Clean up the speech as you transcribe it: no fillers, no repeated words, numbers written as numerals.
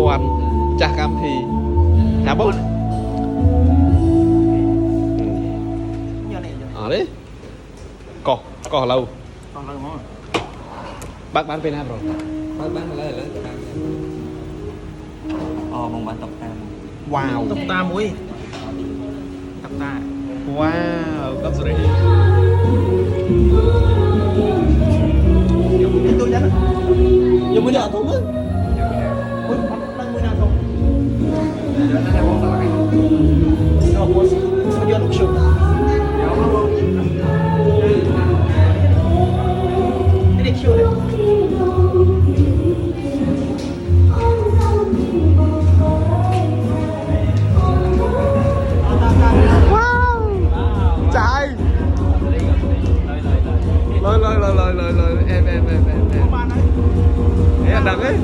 quan chả cam thì chả bốc ở đấy cỏ lâu bác bán bên nào rồi bán lấy mong bán tộc tam wow tộc ta muối tộc ta wow cấp rồi đấy tôi nhắn giờ mới đợi thôi đang mới nào không nó bos nó lúc sụp cái này siêu đấy trái lời em thế là đặc ấy